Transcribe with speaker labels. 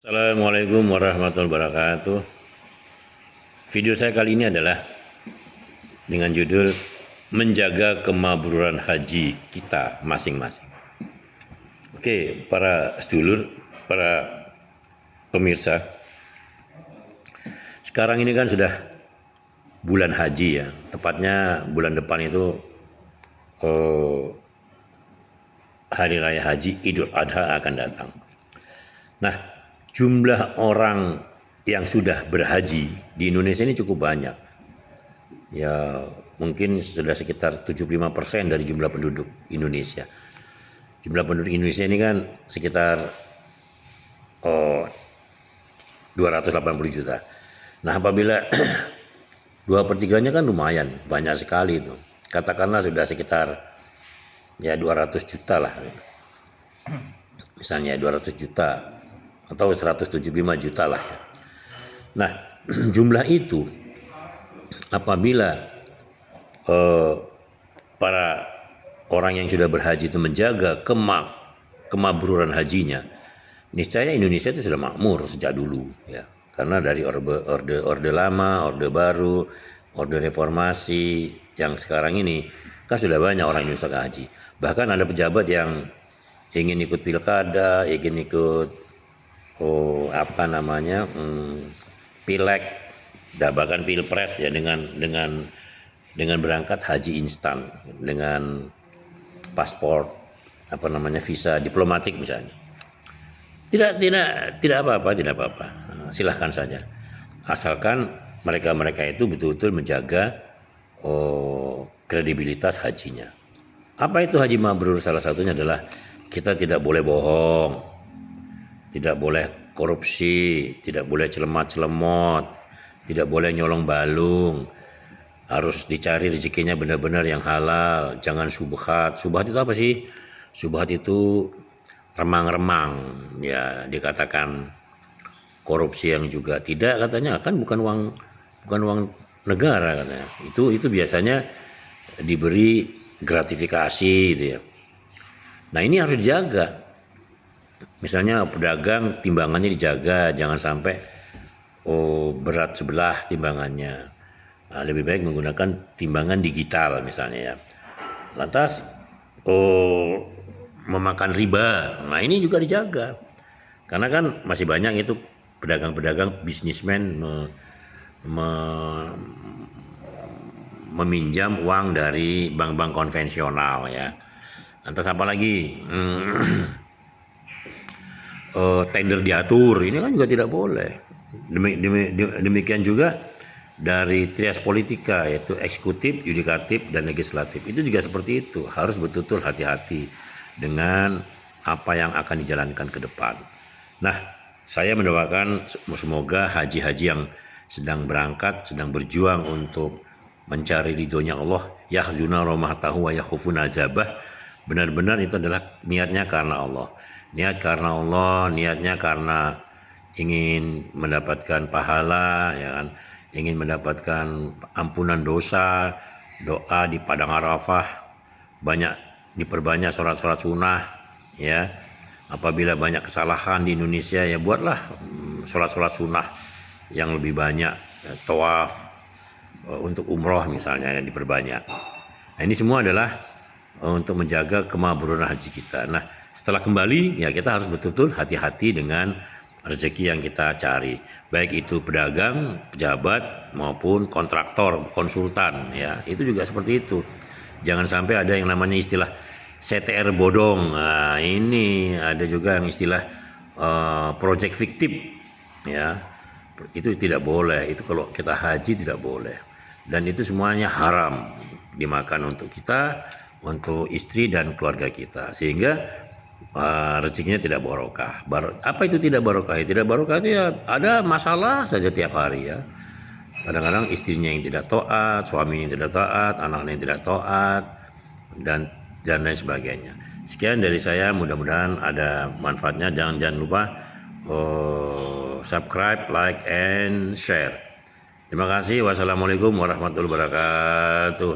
Speaker 1: Assalamualaikum warahmatullahi wabarakatuh. Video saya kali ini adalah dengan judul menjaga kemabruran haji kita masing-masing. Oke, para sedulur, para pemirsa, sekarang ini kan sudah bulan haji ya, tepatnya bulan depan itu hari raya haji Idul Adha akan datang. Nah, jumlah orang yang sudah berhaji di Indonesia ini cukup banyak. Ya, mungkin sudah sekitar 75% dari jumlah penduduk Indonesia. Jumlah penduduk Indonesia ini kan sekitar 280 juta. Nah, apabila 2/3-nya kan lumayan, banyak sekali itu. Katakanlah sudah sekitar ya 200 juta lah. Misalnya 200 juta atau 175 juta lah. Nah, jumlah itu apabila para orang yang sudah berhaji itu menjaga kemabruran hajinya, niscaya Indonesia itu sudah makmur sejak dulu ya. Karena dari orde lama, orde baru, orde reformasi yang sekarang ini kan sudah banyak orang Indonesia ke haji. Bahkan ada pejabat yang ingin ikut pilkada, ingin ikut pileg, bahkan pilpres ya dengan berangkat haji instan dengan paspor visa diplomatik misalnya. Tidak apa-apa. Silahkan saja. Asalkan mereka itu betul-betul menjaga kredibilitas hajinya. Apa itu haji mabrur? Salah satunya adalah kita tidak boleh bohong, tidak boleh korupsi, tidak boleh celemat-celemot, tidak boleh nyolong balung. Harus dicari rezekinya benar-benar yang halal, jangan subhat. Subhat itu apa sih? Subhat itu remang-remang, ya dikatakan korupsi yang juga tidak, katanya kan bukan uang negara katanya. Itu biasanya diberi gratifikasi gitu ya. Nah, ini harus dijaga. Misalnya pedagang timbangannya dijaga, jangan sampai berat sebelah timbangannya. Nah, lebih baik menggunakan timbangan digital misalnya ya. Lantas memakan riba, nah ini juga dijaga. Karena kan masih banyak itu pedagang-pedagang bisnismen meminjam uang dari bank-bank konvensional ya. Lantas apa lagi? Tender diatur, ini kan juga tidak boleh. Demikian juga dari trias politika, yaitu eksekutif, yudikatif, dan legislatif. Itu juga seperti itu, harus betul-betul hati-hati dengan apa yang akan dijalankan ke depan. Nah, saya mendoakan semoga haji-haji yang sedang berangkat, sedang berjuang untuk mencari ridhonya Allah, yahzuna rahmatahu wa yakhufuna azabah, benar-benar itu adalah niatnya karena Allah. Niat karena Allah, niatnya karena ingin mendapatkan pahala, ya kan? Ingin mendapatkan ampunan dosa, doa di padang Arafah, banyak diperbanyak sholat-sholat sunnah, ya. Apabila banyak kesalahan di Indonesia, ya buatlah sholat-sholat sunnah yang lebih banyak, ya, tawaf untuk umroh misalnya yang diperbanyak. Nah, ini semua adalah untuk menjaga kemabruran haji kita. Nah, setelah kembali ya kita harus betul-betul hati-hati dengan rezeki yang kita cari, baik itu pedagang, pejabat maupun kontraktor, konsultan ya. Itu juga seperti itu. Jangan sampai ada yang namanya istilah CTR bodong. Nah, ini ada juga yang istilah project fiktif ya. Itu tidak boleh. Itu kalau kita haji tidak boleh. Dan itu semuanya haram dimakan untuk kita, untuk istri dan keluarga kita, sehingga rezekinya tidak barokah. Apa itu tidak barokah? Tidak barokah itu ya ada masalah saja tiap hari ya. Kadang-kadang istrinya yang tidak taat, suami yang tidak taat, anaknya yang tidak taat, dan lain sebagainya. Sekian dari saya, mudah-mudahan ada manfaatnya. Jangan lupa subscribe, like, and share. Terima kasih. Wassalamualaikum warahmatullahi wabarakatuh.